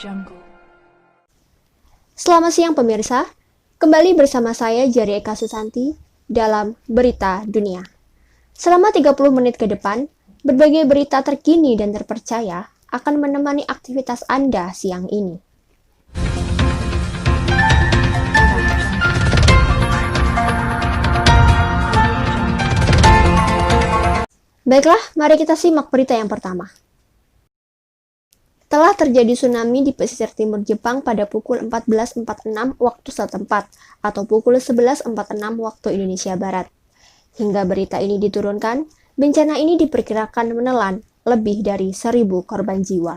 Jungle. Selamat siang pemirsa, kembali bersama saya Jari Eka Susanti dalam Berita Dunia. Selama 30 menit ke depan, berbagai berita terkini dan terpercaya akan menemani aktivitas Anda siang ini. Baiklah, mari kita simak berita yang pertama. Telah terjadi tsunami di pesisir timur Jepang pada pukul 14.46 waktu setempat atau pukul 11.46 waktu Indonesia Barat. Hingga berita ini diturunkan, bencana ini diperkirakan menelan lebih dari 1.000 korban jiwa.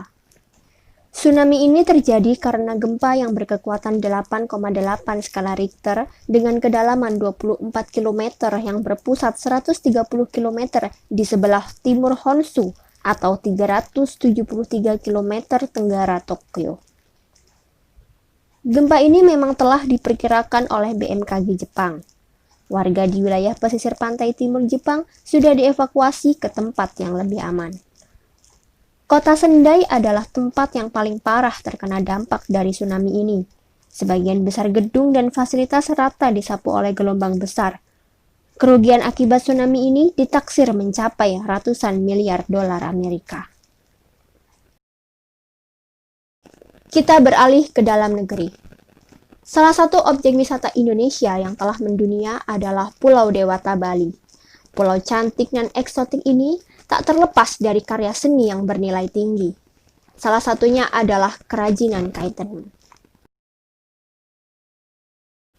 Tsunami ini terjadi karena gempa yang berkekuatan 8,8 skala Richter dengan kedalaman 24 km yang berpusat 130 km di sebelah timur Honshu atau 373 km tenggara Tokyo. Gempa ini memang telah diperkirakan oleh BMKG Jepang. Warga di wilayah pesisir pantai timur Jepang sudah dievakuasi ke tempat yang lebih aman. Kota Sendai adalah tempat yang paling parah terkena dampak dari tsunami ini. Sebagian besar gedung dan fasilitas rata disapu oleh gelombang besar. Kerugian akibat tsunami ini ditaksir mencapai ratusan miliar dolar Amerika. Kita beralih ke dalam negeri. Salah satu objek wisata Indonesia yang telah mendunia adalah Pulau Dewata Bali. Pulau cantik dan eksotik ini tak terlepas dari karya seni yang bernilai tinggi. Salah satunya adalah kerajinan kain tenun.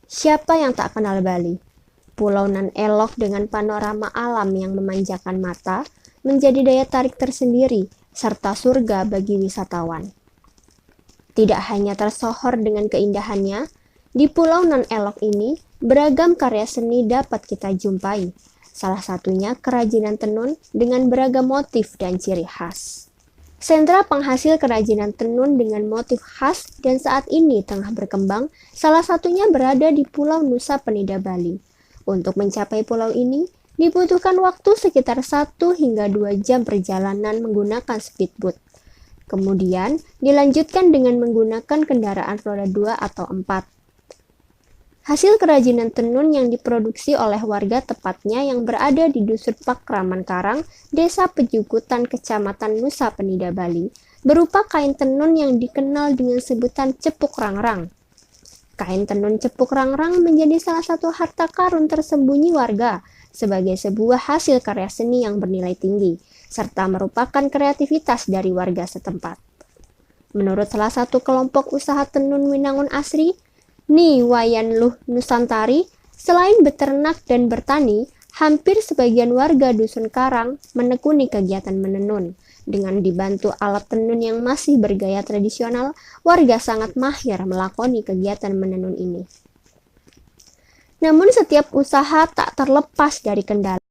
Siapa yang tak kenal Bali? Pulau nan elok dengan panorama alam yang memanjakan mata menjadi daya tarik tersendiri serta surga bagi wisatawan. Tidak hanya tersohor dengan keindahannya, di pulau nan elok ini beragam karya seni dapat kita jumpai. Salah satunya kerajinan tenun dengan beragam motif dan ciri khas. Sentra penghasil kerajinan tenun dengan motif khas dan saat ini tengah berkembang, salah satunya berada di Pulau Nusa Penida, Bali. Untuk mencapai pulau ini, dibutuhkan waktu sekitar 1 hingga 2 jam perjalanan menggunakan speedboat. Kemudian, dilanjutkan dengan menggunakan kendaraan roda 2 atau 4. Hasil kerajinan tenun yang diproduksi oleh warga tepatnya yang berada di Dusun Pakraman Karang, Desa Pejukutan, Kecamatan Nusa Penida, Bali, berupa kain tenun yang dikenal dengan sebutan cepuk rangrang. Kain tenun cepuk rangrang menjadi salah satu harta karun tersembunyi warga sebagai sebuah hasil karya seni yang bernilai tinggi, serta merupakan kreativitas dari warga setempat. Menurut salah satu kelompok usaha tenun Winangun Asri, Ni Wayan Luh Nusantari, selain beternak dan bertani, hampir sebagian warga Dusun Karang menekuni kegiatan menenun. Dengan dibantu alat tenun yang masih bergaya tradisional, warga sangat mahir melakoni kegiatan menenun ini. Namun setiap usaha tak terlepas dari kendala.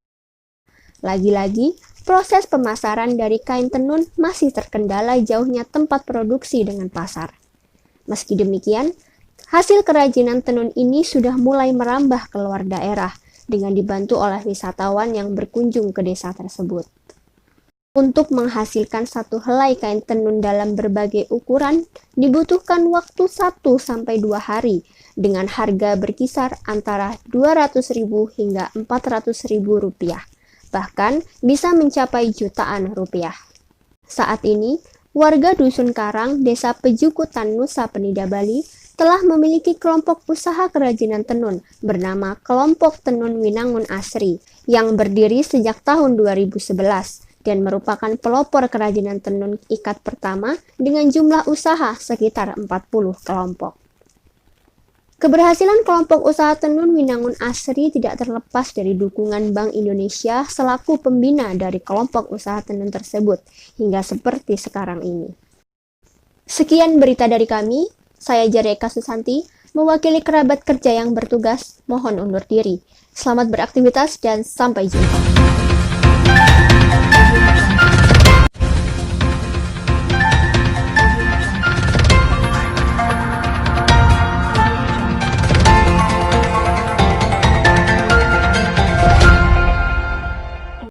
Lagi-lagi, proses pemasaran dari kain tenun masih terkendala jauhnya tempat produksi dengan pasar. Meski demikian, hasil kerajinan tenun ini sudah mulai merambah ke luar daerah dengan dibantu oleh wisatawan yang berkunjung ke desa tersebut. Untuk menghasilkan satu helai kain tenun dalam berbagai ukuran, dibutuhkan waktu 1-2 hari dengan harga berkisar antara Rp200.000 hingga Rp400.000, bahkan bisa mencapai jutaan rupiah. Saat ini, warga Dusun Karang, Desa Pejukutan, Nusa Penida, Bali, telah memiliki kelompok usaha kerajinan tenun bernama Kelompok Tenun Winangun Asri yang berdiri sejak tahun 2011 dan merupakan pelopor kerajinan tenun ikat pertama dengan jumlah usaha sekitar 40 kelompok. Keberhasilan kelompok usaha tenun Winangun Asri tidak terlepas dari dukungan Bank Indonesia selaku pembina dari kelompok usaha tenun tersebut hingga seperti sekarang ini. Sekian berita dari kami. Saya Jari Eka Susanti, mewakili kerabat kerja yang bertugas, mohon undur diri. Selamat beraktivitas dan sampai jumpa.